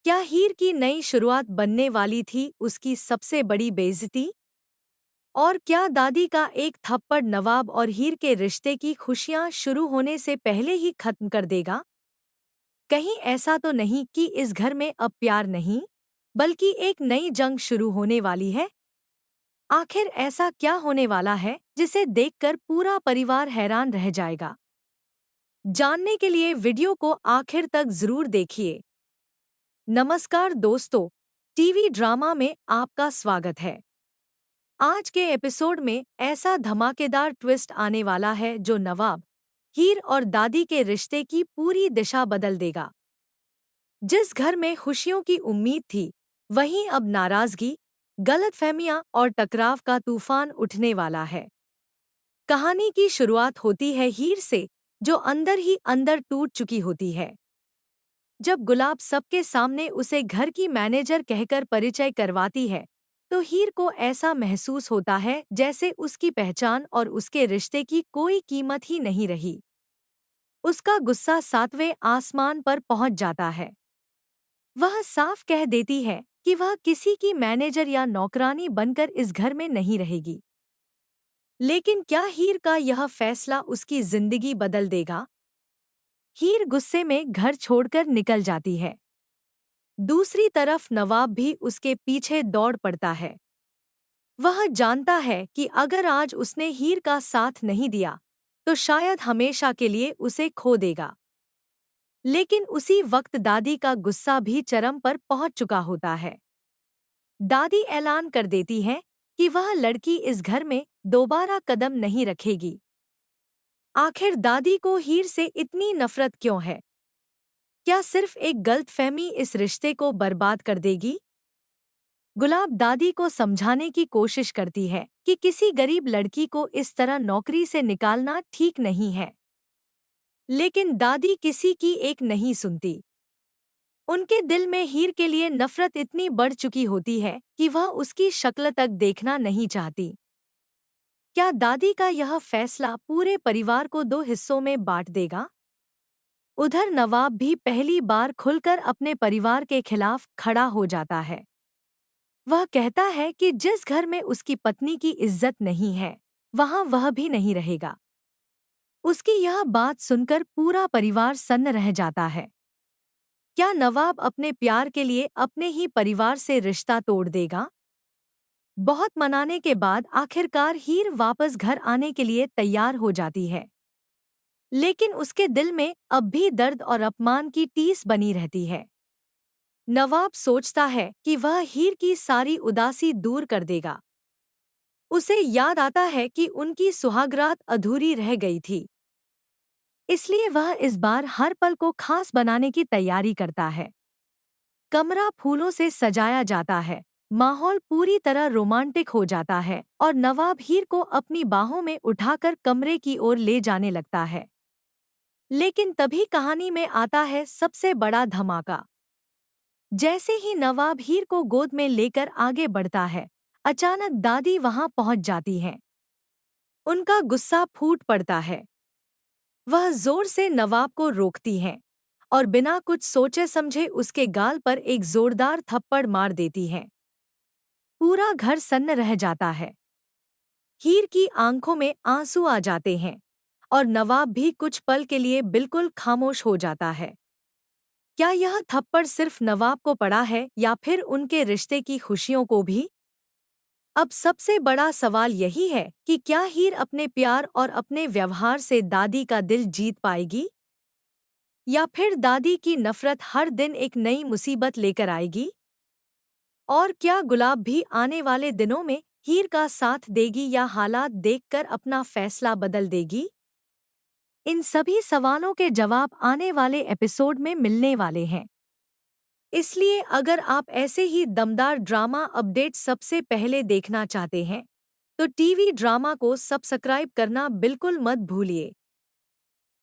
क्या हीर की नई शुरुआत बनने वाली थी उसकी सबसे बड़ी बेइज्जती? और क्या दादी का एक थप्पड़ नवाब और हीर के रिश्ते की खुशियां शुरू होने से पहले ही खत्म कर देगा? कहीं ऐसा तो नहीं कि इस घर में अब प्यार नहीं, बल्कि एक नई जंग शुरू होने वाली है? आखिर ऐसा क्या होने वाला है जिसे देखकर पूरा परिवार हैरान रह जाएगा? जानने के लिए वीडियो को आखिर तक जरूर देखिए। नमस्कार दोस्तों, टीवी ड्रामा में आपका स्वागत है। आज के एपिसोड में ऐसा धमाकेदार ट्विस्ट आने वाला है जो नवाब, हीर और दादी के रिश्ते की पूरी दिशा बदल देगा। जिस घर में खुशियों की उम्मीद थी, वहीं अब नाराजगी, गलतफहमियां और टकराव का तूफान उठने वाला है। कहानी की शुरुआत होती है हीर से, जो अंदर ही अंदर टूट चुकी होती है। जब गुलाब सबके सामने उसे घर की मैनेजर कहकर परिचय करवाती है, तो हीर को ऐसा महसूस होता है जैसे उसकी पहचान और उसके रिश्ते की कोई कीमत ही नहीं रही। उसका गुस्सा सातवें आसमान पर पहुंच जाता है। वह साफ कह देती है कि वह किसी की मैनेजर या नौकरानी बनकर इस घर में नहीं रहेगी। लेकिन क्या हीर का यह फैसला उसकी जिंदगी बदल देगा? हीर गुस्से में घर छोड़कर निकल जाती है। दूसरी तरफ नवाब भी उसके पीछे दौड़ पड़ता है। वह जानता है कि अगर आज उसने हीर का साथ नहीं दिया, तो शायद हमेशा के लिए उसे खो देगा। लेकिन उसी वक्त दादी का गुस्सा भी चरम पर पहुंच चुका होता है। दादी ऐलान कर देती है कि वह लड़की इस घर में दोबारा कदम नहीं रखेगी। आखिर दादी को हीर से इतनी नफरत क्यों है? क्या सिर्फ एक गलतफहमी इस रिश्ते को बर्बाद कर देगी? गुलाब दादी को समझाने की कोशिश करती है कि किसी गरीब लड़की को इस तरह नौकरी से निकालना ठीक नहीं है। लेकिन दादी किसी की एक नहीं सुनती। उनके दिल में हीर के लिए नफरत इतनी बढ़ चुकी होती है कि वह उसकी शक्ल तक देखना नहीं चाहती। क्या दादी का यह फैसला पूरे परिवार को दो हिस्सों में बांट देगा? उधर नवाब भी पहली बार खुलकर अपने परिवार के खिलाफ खड़ा हो जाता है। वह कहता है कि जिस घर में उसकी पत्नी की इज्जत नहीं है, वहां वह भी नहीं रहेगा। उसकी यह बात सुनकर पूरा परिवार सन्न रह जाता है। क्या नवाब अपने प्यार के लिए अपने ही परिवार से रिश्ता तोड़ देगा? बहुत मनाने के बाद आखिरकार हीर वापस घर आने के लिए तैयार हो जाती है। लेकिन उसके दिल में अब भी दर्द और अपमान की टीस बनी रहती है। नवाब सोचता है कि वह हीर की सारी उदासी दूर कर देगा। उसे याद आता है कि उनकी सुहागरात अधूरी रह गई थी। इसलिए वह इस बार हर पल को खास बनाने की तैयारी करता है। कमरा फूलों से सजाया जाता है, माहौल पूरी तरह रोमांटिक हो जाता है और नवाब हीर को अपनी बाहों में उठाकर कमरे की ओर ले जाने लगता है। लेकिन तभी कहानी में आता है सबसे बड़ा धमाका। जैसे ही नवाब हीर को गोद में लेकर आगे बढ़ता है, अचानक दादी वहां पहुंच जाती हैं। उनका गुस्सा फूट पड़ता है। वह जोर से नवाब को रोकती हैं और बिना कुछ सोचे समझे उसके गाल पर एक जोरदार थप्पड़ मार देती हैं। पूरा घर सन्न रह जाता है। हीर की आंखों में आंसू आ जाते हैं और नवाब भी कुछ पल के लिए बिल्कुल खामोश हो जाता है। क्या यह थप्पड़ सिर्फ नवाब को पड़ा है या फिर उनके रिश्ते की खुशियों को भी? अब सबसे बड़ा सवाल यही है कि क्या हीर अपने प्यार और अपने व्यवहार से दादी का दिल जीत पाएगी? या फिर दादी की नफरत हर दिन एक नई मुसीबत लेकर आएगी? और क्या गुलाब भी आने वाले दिनों में हीर का साथ देगी या हालात देखकर अपना फैसला बदल देगी? इन सभी सवालों के जवाब आने वाले एपिसोड में मिलने वाले हैं। इसलिए अगर आप ऐसे ही दमदार ड्रामा अपडेट सबसे पहले देखना चाहते हैं, तो टीवी ड्रामा को सब्सक्राइब करना बिल्कुल मत भूलिए।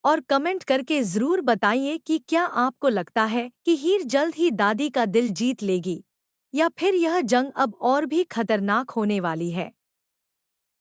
और कमेंट करके ज़रूर बताइए कि क्या आपको लगता है कि हीर जल्द ही दादी का दिल जीत लेगी, या फिर यह जंग अब और भी खतरनाक होने वाली है।